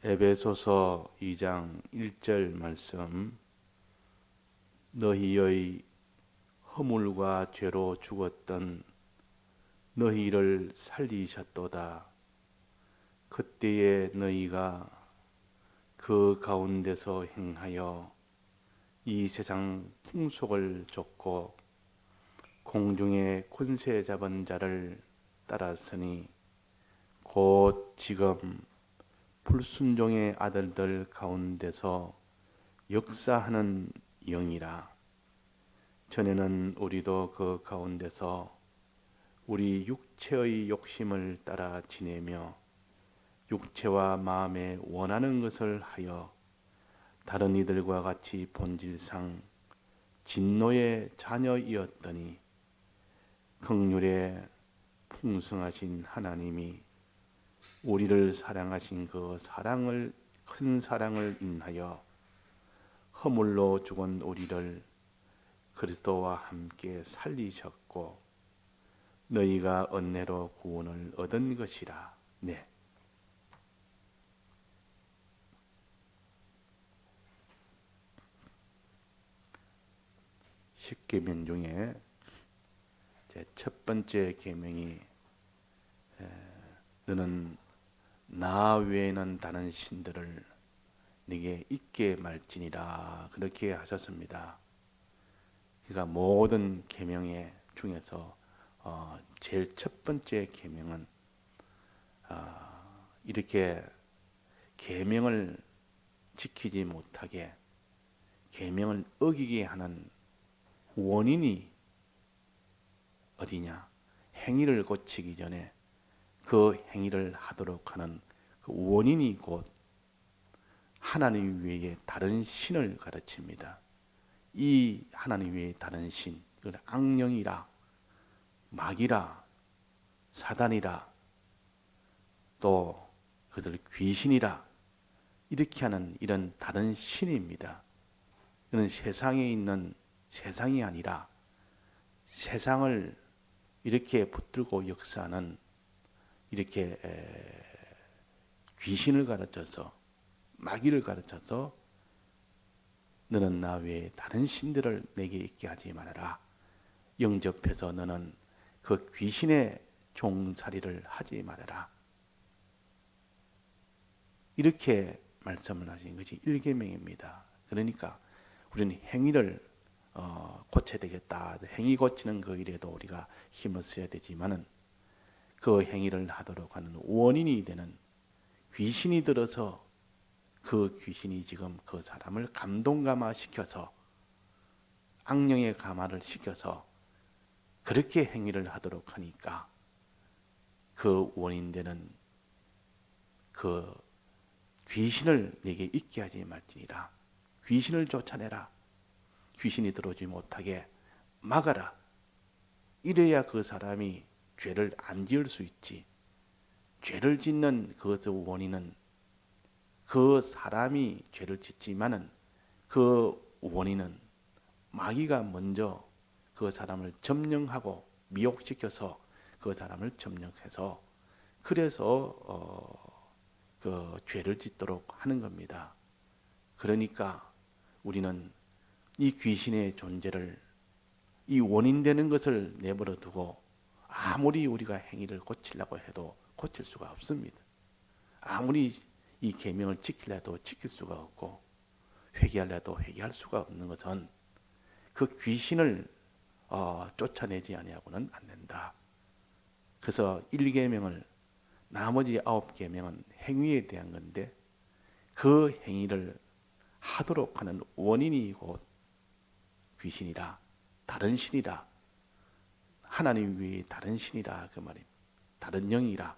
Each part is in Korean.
에베소서 2장 1절 말씀. 너희의 허물과 죄로 죽었던 너희를 살리셨도다. 그때에 너희가 그 가운데서 행하여 이 세상 풍속을 좇고 공중의 권세 잡은 자를 따랐으니 곧 지금 불순종의 아들들 가운데서 역사하는 영이라. 전에는 우리도 그 가운데서 우리 육체의 욕심을 따라 지내며 육체와 마음에 원하는 것을 하여 다른 이들과 같이 본질상 진노의 자녀이었더니 긍휼에 풍성하신 하나님이 우리를 사랑하신 그 사랑을 큰 사랑을 인하여 허물로 죽은 우리를 그리스도와 함께 살리셨고 너희가 은혜로 구원을 얻은 것이라. 네. 십계명 중에 제 첫 번째 계명이 너는 나 외에는 다른 신들을 네게 잊게 말지니라, 그렇게 하셨습니다. 그러니까 모든 계명의 중에서 제일 첫 번째 계명은 이렇게 계명을 지키지 못하게 계명을 어기게 하는 원인이 어디냐? 행위를 고치기 전에 그 행위를 하도록 하는 그 원인이 곧 하나님 외에 다른 신을 가르칩니다. 이 하나님 외에 다른 신, 그걸 악령이라, 마귀라, 사단이라, 또 그들 귀신이라, 이렇게 하는 이런 다른 신입니다. 이는 세상에 있는 세상이 아니라 세상을 이렇게 붙들고 역사하는 이렇게 귀신을 가르쳐서, 마귀를 가르쳐서 너는 나 외에 다른 신들을 내게 있게 하지 말아라. 영접해서 너는 그 귀신의 종살이를 하지 말아라. 이렇게 말씀을 하신 것이 1계명입니다. 그러니까 우리는 행위를 고쳐야 되겠다. 행위 고치는 그 일에도 우리가 힘을 써야 되지만은 그 행위를 하도록 하는 원인이 되는 귀신이 들어서 그 귀신이 지금 그 사람을 감동감화시켜서 악령의 감화를 시켜서 그렇게 행위를 하도록 하니까 그 원인 되는 그 귀신을 내게 있게 하지 말지니라. 귀신을 쫓아내라. 귀신이 들어오지 못하게 막아라. 이래야 그 사람이 죄를 안 지을 수 있지. 죄를 짓는 그것의 원인은 그 사람이 죄를 짓지만은 그 원인은 마귀가 먼저 그 사람을 점령하고 미혹시켜서 그 사람을 점령해서 그래서 그 죄를 짓도록 하는 겁니다. 그러니까 우리는 이 귀신의 존재를, 이 원인 되는 것을 내버려 두고 아무리 우리가 행위를 고치려고 해도 고칠 수가 없습니다. 아무리 이 계명을 지키려도 지킬 수가 없고 회개하려도 회개할 수가 없는 것은 그 귀신을 쫓아내지 아니하고는 안 된다. 그래서 1계명을, 나머지 9계명은 행위에 대한 건데 그 행위를 하도록 하는 원인이 곧 귀신이라, 다른 신이라, 하나님 외에 다른 신이라, 그 말입니다. 다른 영이라.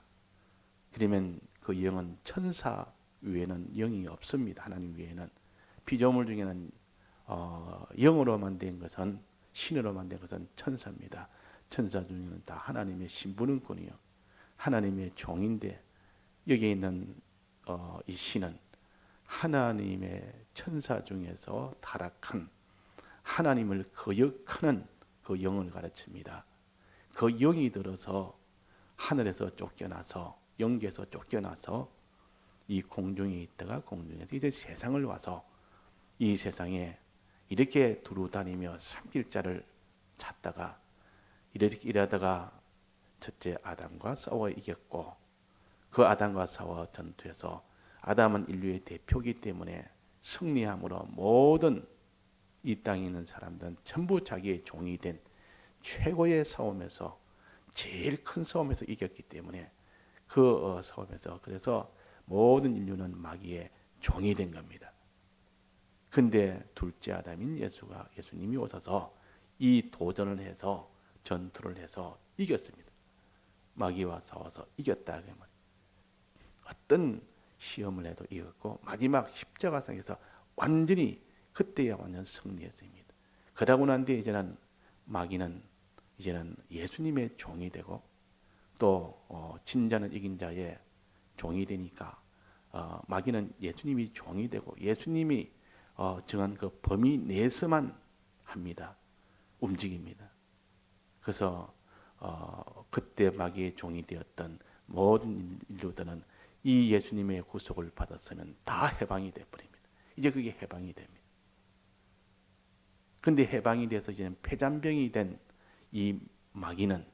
그러면 그 영은 천사 외에는 영이 없습니다. 하나님 외에는. 피조물 중에는 영으로 만든 것은, 신으로 만든 것은 천사입니다. 천사 중에는 다 하나님의 신분권이요, 하나님의 종인데 여기 있는 이 신은 하나님의 천사 중에서 타락한 하나님을 거역하는 그 영을 가르칩니다. 그 영이 들어서 하늘에서 쫓겨나서, 영계에서 쫓겨나서 이 공중에 있다가 공중에서 이제 세상을 와서 이 세상에 이렇게 두루 다니며 삼킬자를 찾다가 이렇게 일하다가 첫째 아담과 싸워 이겼고, 그 아담과 싸워 전투해서 아담은 인류의 대표이기 때문에 승리함으로 모든 이 땅에 있는 사람들은 전부 자기의 종이 된 최고의 싸움에서, 제일 큰 싸움에서 이겼기 때문에 그 싸움에서, 그래서 모든 인류는 마귀의 종이 된 겁니다. 근데 둘째 아담인 예수님이 오셔서 이 도전을 해서 전투를 해서 이겼습니다. 마귀와 싸워서 이겼다. 그러면 어떤 시험을 해도 이겼고, 마지막 십자가상에서 완전히 그때야 완전 승리했습니다. 그러고 난 뒤에 이제는 마귀는 이제는 예수님의 종이 되고, 또 진자는 이긴 자의 종이 되니까 마귀는 예수님이 종이 되고, 예수님이 정한 그 범위 내에서만 합니다. 움직입니다. 그래서 그때 마귀의 종이 되었던 모든 인류들은 이 예수님의 구속을 받았으면 다 해방이 되어버립니다. 이제 그게 해방이 됩니다. 근데 해방이 돼서 이제는 폐잔병이 된 이 마귀는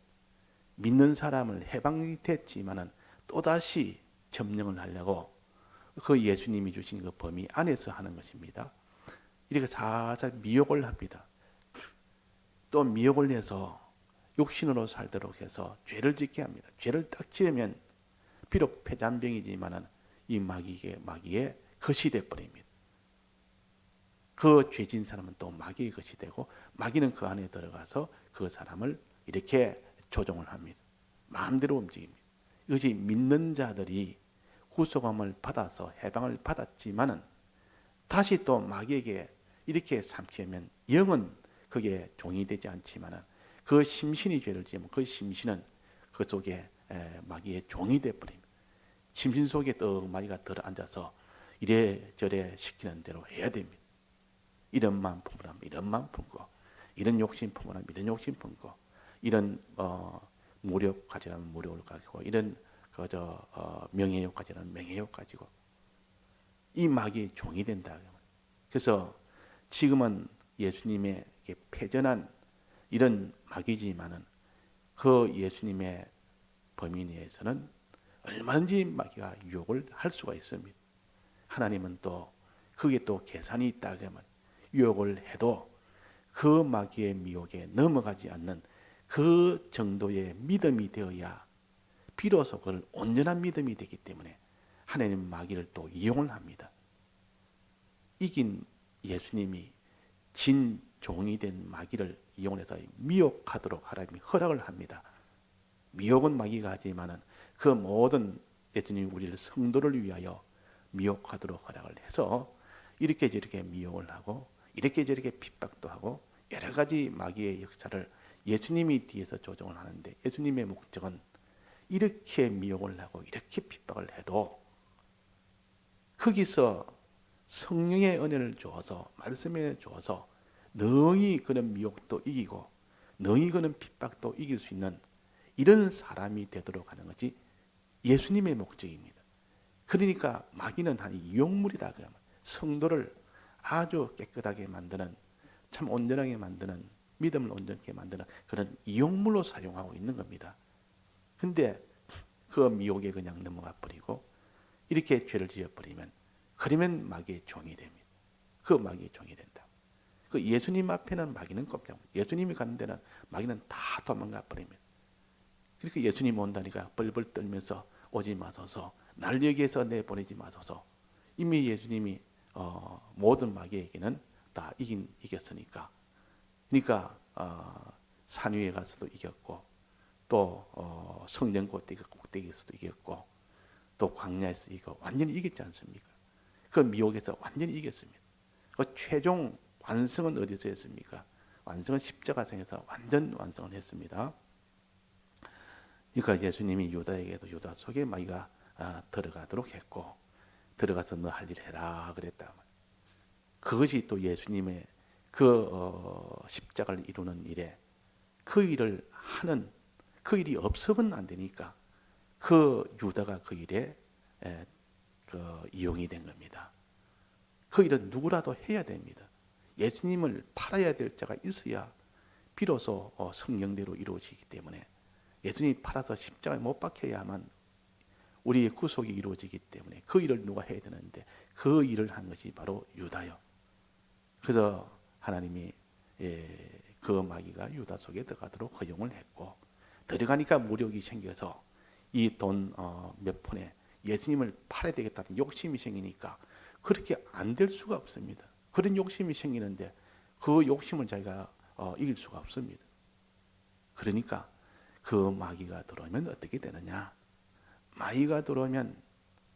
믿는 사람을 해방이 됐지만은 또다시 점령을 하려고 그 예수님이 주신 그 범위 안에서 하는 것입니다. 이렇게 살살 미혹을 합니다. 또 미혹을 해서 육신으로 살도록 해서 죄를 짓게 합니다. 죄를 딱 지으면 비록 폐잔병이지만은 이 마귀의 것이 돼 버립니다. 그 죄진 사람은 또 마귀의 것이 되고, 마귀는 그 안에 들어가서 그 사람을 이렇게 조종을 합니다. 마음대로 움직입니다. 이것이 믿는 자들이 구속함을 받아서 해방을 받았지만은 다시 또 마귀에게 이렇게 삼키면 영은 그게 종이 되지 않지만은 그 심신이 죄를 지으면 그 심신은 그 속에 마귀의 종이 되어 버립니다. 심신 속에 또 마귀가 들어앉아서 이래저래 시키는 대로 해야 됩니다. 이런 마음 품으라면 이런 마음 품고, 이런 욕심 품으라면 이런 욕심 품고, 이런 무력 가지라면 무력을 가지고, 이런 명예욕 가지라면 명예욕 가지고, 이 마귀의 종이 된다. 그래서 지금은 예수님의 패전한 이런 마귀지만은 그 예수님의 범위 내에서는 얼마든지 마귀가 유혹을 할 수가 있습니다. 하나님은 또 그게 또 계산이 있다 그러면 유혹을 해도 그 마귀의 미혹에 넘어가지 않는 그 정도의 믿음이 되어야 비로소 그걸 온전한 믿음이 되기 때문에 하나님 마귀를 또 이용을 합니다. 이긴 예수님이 진 종이 된 마귀를 이용해서 미혹하도록 하나님이 허락을 합니다. 미혹은 마귀가 하지만은 그 모든 예수님이 우리를 성도를 위하여 미혹하도록 허락을 해서 이렇게 저렇게 미혹을 하고 이렇게 저렇게 핍박도 하고 여러 가지 마귀의 역사를 예수님이 뒤에서 조정을 하는데, 예수님의 목적은 이렇게 미혹을 하고 이렇게 핍박을 해도 거기서 성령의 은혜를 주어서, 말씀에 주어서 능히 그런 미혹도 이기고 능히 그런 핍박도 이길 수 있는 이런 사람이 되도록 하는 것이 예수님의 목적입니다. 그러니까 마귀는 한 이용물이다. 그러면 성도를 아주 깨끗하게 만드는, 참 온전하게 만드는, 믿음을 온전하게 만드는 그런 이용물로 사용하고 있는 겁니다. 근데 그 미혹에 그냥 넘어가 버리고 이렇게 죄를 지어 버리면, 그러면 마귀의 종이 됩니다. 그 마귀의 종이 된다. 그 예수님 앞에는 마귀는 꼼짝 못해요. 예수님이 가는 데는 마귀는 다 도망가 버립니다. 그러니까 예수님 온다니까 벌벌 떨면서 오지 마소서, 날 여기에서 내보내지 마소서. 이미 예수님이 모든 마귀에게는 다 이겼으니까. 그러니까 산 위에 가서도 이겼고, 또 성전 꼭대기에서도 이겼고, 또 광야에서 이기고 완전히 이겼지 않습니까? 그 미혹에서 완전히 이겼습니다. 그 최종 완성은 어디서 했습니까? 완성은 십자가상에서 완성을 했습니다. 그러니까 예수님이 유다에게도 유다 속에 마귀가 들어가도록 했고, 들어가서 너 할 일 해라 그랬다. 그것이 또 예수님의 그 십자가를 이루는 일에 그 일을 하는, 그 일이 없으면 안 되니까 그 유다가 그 일에 이용이 된 겁니다. 그 일은 누구라도 해야 됩니다. 예수님을 팔아야 될 자가 있어야 비로소 성경대로 이루어지기 때문에 예수님이 팔아서 십자가에 못 박혀야만 우리의 구속이 이루어지기 때문에 그 일을 누가 해야 되는데 그 일을 한 것이 바로 유다요. 그래서 하나님이 그 마귀가 유다 속에 들어가도록 허용을 했고 들어가니까 무력이 생겨서 이 돈 몇 푼에 예수님을 팔아야 되겠다는 욕심이 생기니까 그렇게 안 될 수가 없습니다. 그런 욕심이 생기는데 그 욕심을 자기가 이길 수가 없습니다. 그러니까 그 마귀가 들어오면 어떻게 되느냐? 마귀가 들어오면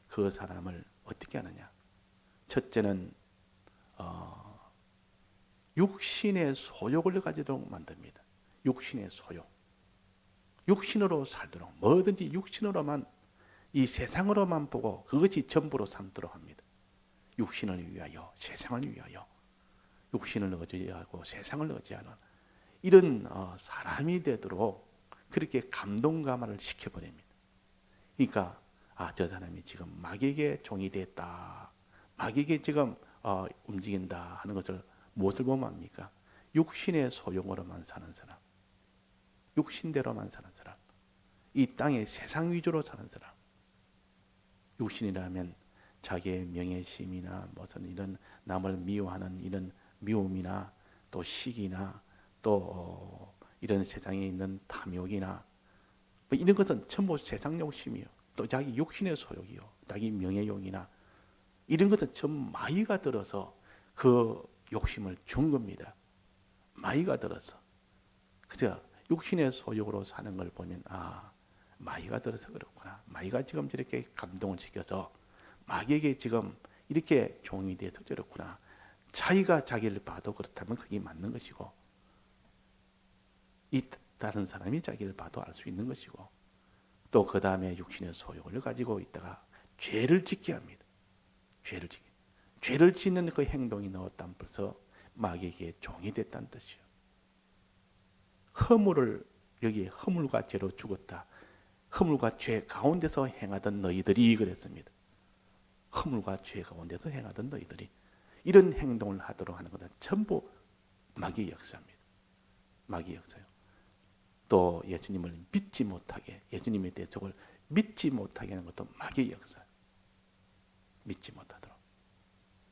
그 사람을 어떻게 하느냐? 첫째는 육신의 소욕을 가지도록 만듭니다. 육신의 소욕. 육신으로 살도록 뭐든지 육신으로만 이 세상으로만 보고 그것이 전부로 삼도록 합니다. 육신을 위하여 세상을 위하여 육신을 의지하고 세상을 의지하는 이런 사람이 되도록 그렇게 감동감화를 시켜버립니다. 그러니까 저 사람이 지금 마귀에게 종이 됐다. 마귀에게 지금 움직인다 하는 것을 무엇을 보면 압니까? 육신의 소용으로만 사는 사람, 육신대로만 사는 사람, 이 땅의 세상 위주로 사는 사람. 육신이라면 자기의 명예심이나 무슨 이런 남을 미워하는 이런 미움이나 또 시기나 또 이런 세상에 있는 탐욕이나 뭐 이런 것은 전부 세상 욕심이요. 또 자기 육신의 소욕이요. 자기 명예욕이나 이런 것은 전부 마귀가 들어서 그 욕심을 준 겁니다. 마귀가 들어서. 그죠? 육신의 소욕으로 사는 걸 보면 마귀가 들어서 그렇구나. 마귀가 지금 저렇게 감동을 시켜서 마귀에게 지금 이렇게 종이 돼서 저렇구나. 자기가 자기를 봐도 그렇다면 그게 맞는 것이고 이 다른 사람이 자기를 봐도 알 수 있는 것이고 또 그 다음에 육신의 소욕을 가지고 있다가 죄를 짓게 합니다. 죄를 짓게. 죄를 짓는 그 행동이 넣었다면 벌써 마귀에게 종이 됐다는 뜻이요. 허물을 여기 허물과 죄로 죽었다. 허물과 죄 가운데서 행하던 너희들이 그랬습니다. 허물과 죄 가운데서 행하던 너희들이 이런 행동을 하도록 하는 것은 전부 마귀의 역사입니다. 마귀의 역사요. 또 예수님을 믿지 못하게 예수님의 대적을 믿지 못하게 하는 것도 마귀의 역사예요. 믿지 못하도록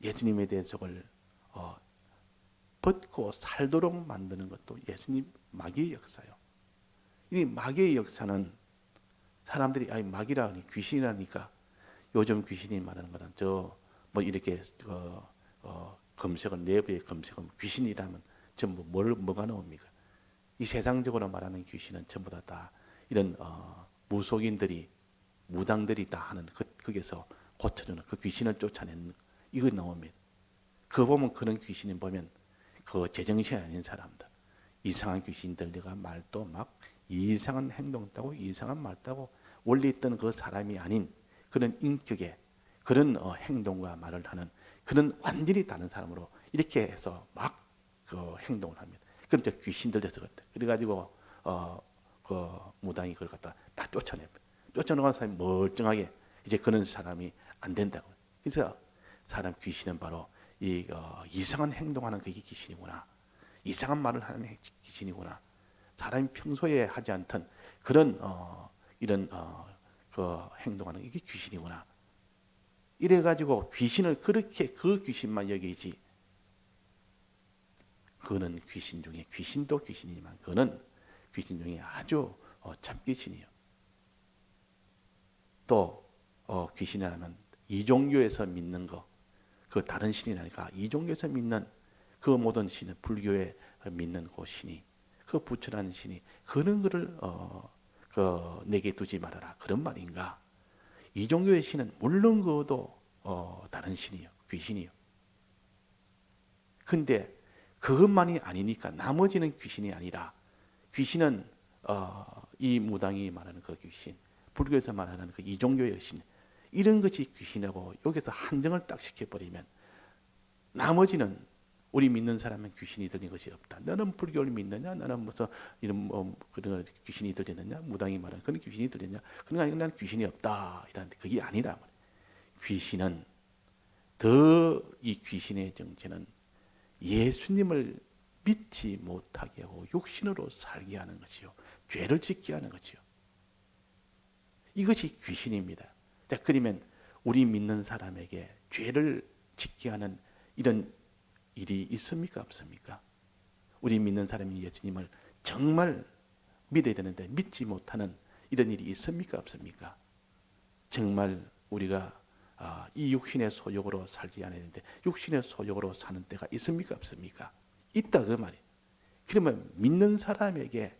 예수님의 대적을 벗고 살도록 만드는 것도 예수님 마귀의 역사요. 이 마귀의 역사는 사람들이 마귀라니 귀신이라니까 요즘 귀신이 말하는 거는 뭐 이렇게 검색을 내부에 검색하면 귀신이라면 전부 뭐가 나옵니까? 이 세상적으로 말하는 귀신은 전부 다 이런 무속인들이 무당들이 다 하는 거기서 고쳐주는 그 귀신을 쫓아내는 이거 나옵니다. 그거 보면 그런 귀신이 보면 그 제정신이 아닌 사람들 이상한 귀신들과 말도 막 이상한 행동 따고 이상한 말 따고 원래 있던 그 사람이 아닌 그런 인격의 그런 행동과 말을 하는 그런 완전히 다른 사람으로 이렇게 해서 막 그 행동을 합니다. 그럼 저 귀신 들려서 그랬다. 그래가지고 그 무당이 그걸 갖다 딱 쫓아냅니다. 쫓아내는 사람이 멀쩡하게 이제 그런 사람이 안 된다고. 그래서 사람 귀신은 바로 이상한 행동하는 그게 귀신이구나. 이상한 말을 하는 귀신이구나. 사람이 평소에 하지 않던 그런 이런 그 행동하는 이게 귀신이구나. 이래가지고 귀신을 그렇게 그 귀신만 여기지. 그는 귀신 중에 귀신도 귀신이지만 그는 귀신 중에 아주 참귀신이요. 또 귀신이라면 이종교에서 믿는 거, 그 다른 신이라니까 이종교에서 믿는 그 모든 신은 불교에 믿는 그 신이 그 부처라는 신이 그런 거를 내게 두지 말아라 그런 말인가? 이종교의 신은 물론 그것도 다른 신이요, 귀신이요. 근데 그것만이 아니니까 나머지는 귀신이 아니라 귀신은 이 무당이 말하는 그 귀신, 불교에서 말하는 그 이종교의 신 이런 것이 귀신이고 여기서 한정을 딱 시켜버리면 나머지는 우리 믿는 사람은 귀신이 들린 것이 없다. 너는 불교를 믿느냐? 너는 무슨 이런 그런 귀신이 들리느냐? 무당이 말하는 그런 귀신이 들리냐? 그런 거 아니고 나는 귀신이 없다. 이런데 그게 아니라 말이야. 귀신은 더 이 귀신의 정체는 예수님을 믿지 못하게 하고 육신으로 살게 하는 것이요. 죄를 짓게 하는 것이요. 이것이 귀신입니다. 자, 그러면 우리 믿는 사람에게 죄를 짓게 하는 이런 일이 있습니까? 없습니까? 우리 믿는 사람이 예수님을 정말 믿어야 되는데 믿지 못하는 이런 일이 있습니까? 없습니까? 정말 우리가 이 육신의 소욕으로 살지 않았는데 육신의 소욕으로 사는 때가 있습니까? 없습니까? 있다 그 말이에요. 그러면 믿는 사람에게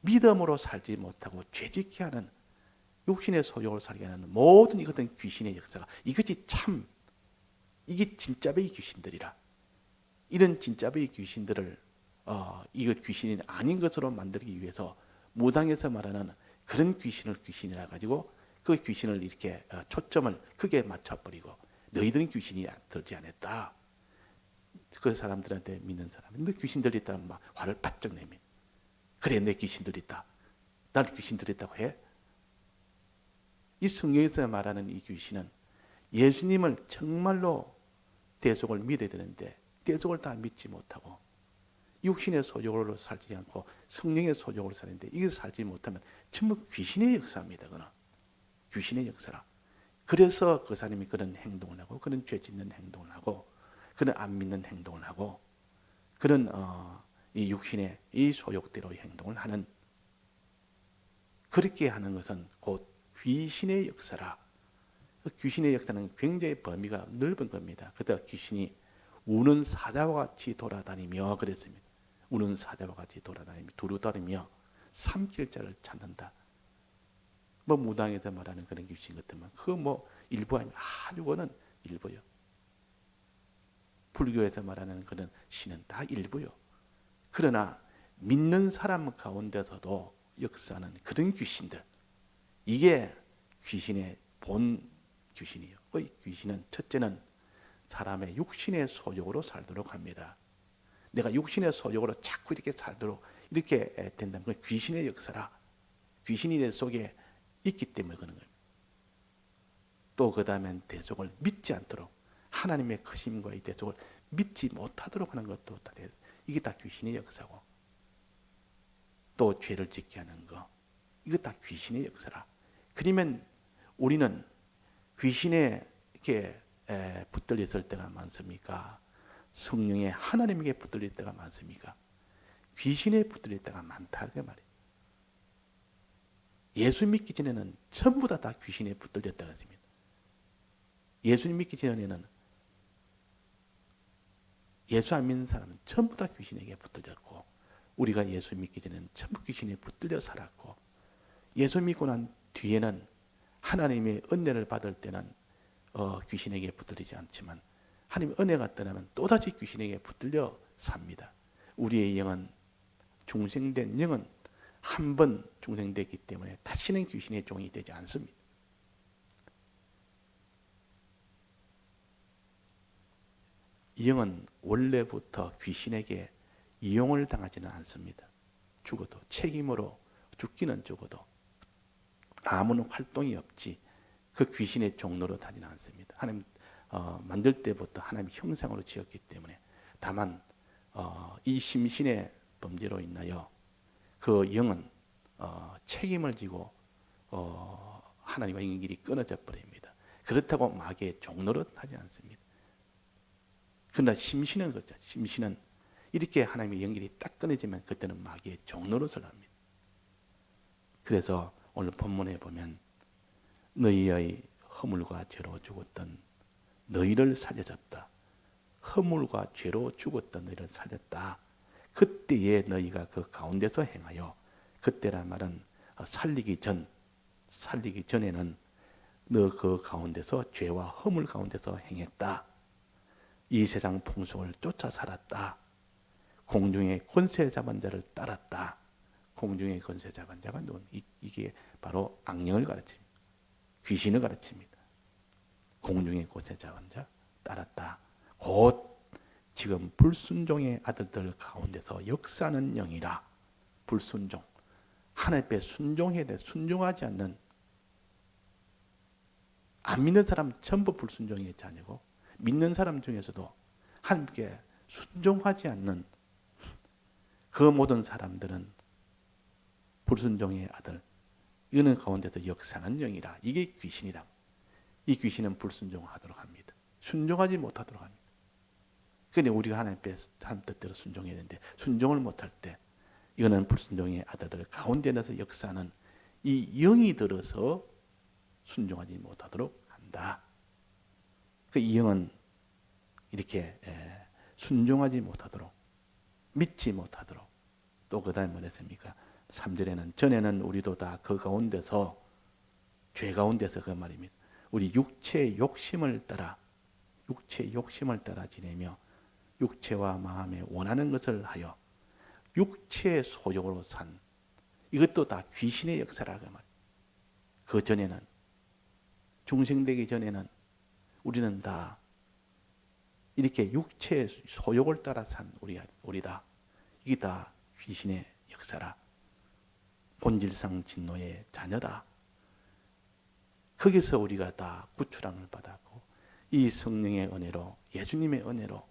믿음으로 살지 못하고 죄짓게 하는 육신의 소욕을 살게 하는 모든 이것은 귀신의 역사가 이것이 참 이게 진짜배의 귀신들이라 이런 진짜배의 귀신들을 이거 귀신이 아닌 것으로 만들기 위해서 무당에서 말하는 그런 귀신을 귀신이라 가지고 그 귀신을 이렇게 초점을 크게 맞춰버리고 너희들은 귀신이 들지 않았다. 그 사람들한테 믿는 사람은 너 귀신 들렸다면 막 화를 바짝 내면 그래 내 귀신 들렸다. 날 귀신 들렸다고 해? 이 성경에서 말하는 이 귀신은 예수님을 정말로 대속을 믿어야 되는데 대속을 다 믿지 못하고 육신의 소욕으로 살지 않고 성령의 소욕으로 사는데 이게 살지 못하면 전부 귀신의 역사입니다. 그는 귀신의 역사라. 그래서 그 사람이 그런 행동을 하고 그런 죄 짓는 행동을 하고 그런 안 믿는 행동을 하고 그런 이 육신의 이 소욕대로의 행동을 하는 그렇게 하는 것은 곧 귀신의 역사라. 그 귀신의 역사는 굉장히 범위가 넓은 겁니다. 그때 귀신이 우는 사자와 같이 돌아다니며 그랬습니다. 우는 사자와 같이 돌아다니며 두루다니며 삼킬자를 찾는다. 뭐 무당에서 말하는 그런 귀신 같으면 그 뭐 일부 아니면 아주 그는 일부요. 불교에서 말하는 그런 신은 다 일부요. 그러나 믿는 사람 가운데서도 역사는 그런 귀신들 이게 귀신의 본 귀신이요. 그 귀신은 첫째는 사람의 육신의 소욕으로 살도록 합니다. 내가 육신의 소욕으로 자꾸 이렇게 살도록 이렇게 된다면 그 귀신의 역사라. 귀신이 내 속에 있기 때문에 그런 거예요. 또 그 다음엔 대속을 믿지 않도록 하나님의 크심과 이 대속을 믿지 못하도록 하는 것도 다 이게 다 귀신의 역사고 또 죄를 짓게 하는 거 이거 다 귀신의 역사라. 그러면 우리는 귀신에 이렇게 붙들렸을 때가 많습니까? 성령의 하나님에게 붙들릴 때가 많습니까? 귀신에 붙들릴 때가 많다 그 말이에요. 예수 믿기 전에는 전부 다 귀신에 붙들렸다고 했습니다. 예수님 믿기 전에는 예수 안 믿는 사람은 전부 다 귀신에게 붙들렸고 우리가 예수 믿기 전에는 전부 귀신에 붙들려 살았고 예수 믿고 난 뒤에는 하나님의 은혜를 받을 때는 귀신에게 붙들리지 않지만 하나님의 은혜가 떠나면 또다시 귀신에게 붙들려 삽니다. 우리의 영은 중생된 영은 한 번 중생됐기 때문에 다시는 귀신의 종이 되지 않습니다. 영은 원래부터 귀신에게 이용을 당하지는 않습니다. 죽어도 책임으로 죽기는 죽어도 아무런 활동이 없지 그 귀신의 종로로 다니는 않습니다. 하나님 만들 때부터 하나님 형상으로 지었기 때문에 다만 이 심신의 범죄로 인하여 그 영은 책임을 지고 하나님과 연결이 끊어져 버립니다. 그렇다고 마귀의 종로로 하지 않습니다. 그러나 심신은 그렇죠. 심신은 이렇게 하나님의 연결이 딱 끊어지면 그때는 마귀의 종로로서 합니다. 그래서 오늘 본문에 보면 너희의 허물과 죄로 죽었던 너희를 살려줬다. 허물과 죄로 죽었던 너희를 살렸다. 그때에 너희가 그 가운데서 행하여 그때란 말은 살리기 전에는 너 그 가운데서 죄와 허물 가운데서 행했다. 이 세상 풍속을 쫓아 살았다. 공중의 권세 잡은 자를 따랐다. 공중의 권세 잡은 자가 이게 바로 악령을 가르칩니다. 귀신을 가르칩니다. 공중의 권세 잡은 자 따랐다. 곧 지금 불순종의 아들들 가운데서 역사하는 영이라. 불순종. 하나님 앞에 순종해야 돼. 순종하지 않는 안 믿는 사람 전부 불순종의 자녀고, 믿는 사람 중에서도 하나님께 순종하지 않는 그 모든 사람들은 불순종의 아들, 이거는 가운데서 역사하는 영이라. 이게 귀신이라. 이 귀신은 불순종하도록 합니다. 순종하지 못하도록 합니다. 그런데 우리가 하나님 뜻대로 순종해야 되는데 순종을 못할 때 이거는 불순종의 아들들 가운데 나서 역사하는 이 영이 들어서 순종하지 못하도록 한다. 그 이 영은 이렇게 순종하지 못하도록, 믿지 못하도록. 또 그 다음에 뭐랬습니까? 3절에는 전에는 우리도 다 그 가운데서, 죄 가운데서 그 말입니다. 우리 육체의 욕심을 따라 지내며 육체와 마음에 원하는 것을 하여 육체의 소욕으로 산, 이것도 다 귀신의 역사라 그 말. 그 전에는, 중생되기 전에는 우리는 다 이렇게 육체의 소욕을 따라 산 우리다. 이게 다 귀신의 역사라. 본질상 진노의 자녀다. 거기서 우리가 다 구출함을 받았고, 이 성령의 은혜로, 예수님의 은혜로,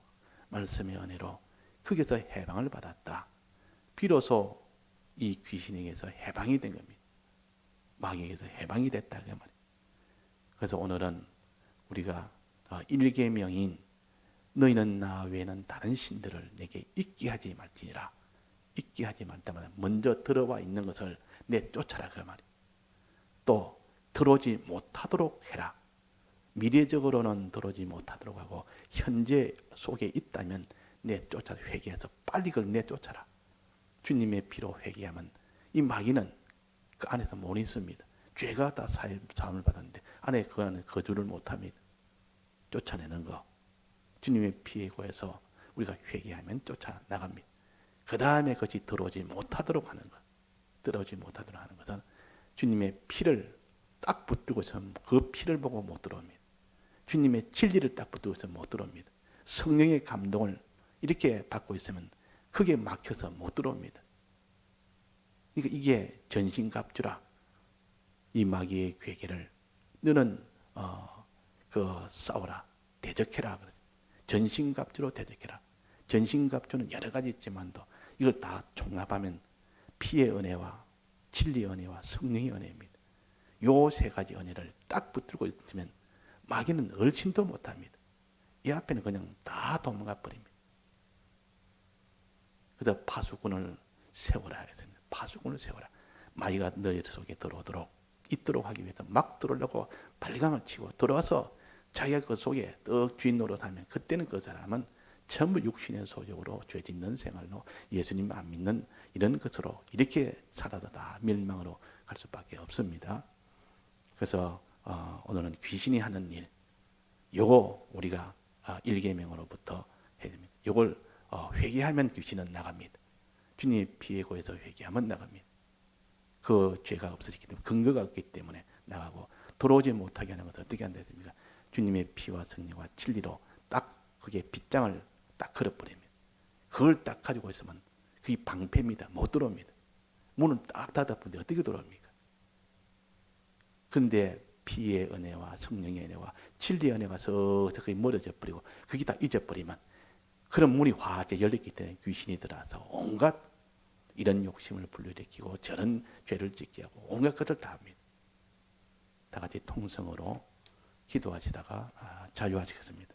말씀의 은혜로 거기서 해방을 받았다. 비로소 이 귀신에게서 해방이 된 겁니다. 마귀에게서 해방이 됐다 그 말이에요. 그래서 오늘은 우리가 일계명인 너희는 나 외에는 다른 신들을 내게 있게 하지 말지니라. 있게 하지 말다마다 먼저 들어와 있는 것을 내쫓아라 그 말이에요. 또 들어오지 못하도록 해라. 미래적으로는 들어오지 못하도록 하고 현재 속에 있다면 내쫓아 회개해서 빨리 그걸 내쫓아라. 주님의 피로 회개하면 이 마귀는 그 안에서 못 있습니다. 죄가 다 사함을 받았는데 안에 그 안에 거주를 못합니다. 쫓아내는 거. 주님의 피에 구해서 우리가 회개하면 쫓아나갑니다. 그 다음에 그것이 들어오지 못하도록 하는 것. 들어오지 못하도록 하는 것은 주님의 피를 딱 붙들고서 그 피를 보고 못 들어옵니다. 주님의 진리를 딱 붙들고서 못 들어옵니다. 성령의 감동을 이렇게 받고 있으면 그게 막혀서 못 들어옵니다. 그러니까 이게 전신갑주라. 이 마귀의 괴계를 너는 싸워라. 대적해라. 전신갑주로 대적해라. 전신갑주는 여러 가지 있지만도 이걸 다 종합하면 피의 은혜와 진리의 은혜와 성령의 은혜입니다. 요 세 가지 은혜를 딱 붙들고 있으면 마귀는 얼씬도 못합니다. 이 앞에는 그냥 다 도망가 버립니다. 그래서 파수꾼을 세워라 했습니다. 파수꾼을 세워라. 마귀가 너희 속에 들어오도록 있도록 하기 위해서 막 들어오려고 발광을 치고 들어와서 자기가 그 속에 떡 주인 노릇하면 그때는 그 사람은 전부 육신의 소욕으로 죄 짓는 생활로 예수님 안 믿는 이런 것으로 이렇게 살아서 다 멸망으로 갈 수밖에 없습니다. 그래서 오늘은 귀신이 하는 일, 요거 우리가 일계명으로부터 해야 됩니다. 요걸 회개하면 귀신은 나갑니다. 주님의 피에 고해서 회개하면 나갑니다. 그 죄가 없어지기 때문에 근거가 없기 때문에 나가고 들어오지 못하게 하는 것은 어떻게 한다 됩니까? 주님의 피와 성령과 진리로 딱 그게 빗장을 딱 걸어버립니다. 그걸 딱 가지고 있으면 그게 방패입니다. 못 들어옵니다. 문은 딱 닫아버리는데 어떻게 들어옵니까? 그런데 피의 은혜와 성령의 은혜와 진리의 은혜가 서서히 멀어져 버리고 그게 다 잊어버리면 그런 문이 활짝 열렸기 때문에 귀신이 들어와서 온갖 이런 욕심을 불러일으키고 저런 죄를 짓게 하고 온갖 것을 다 합니다. 다 같이 통성으로 기도하시다가 자유하시겠습니다.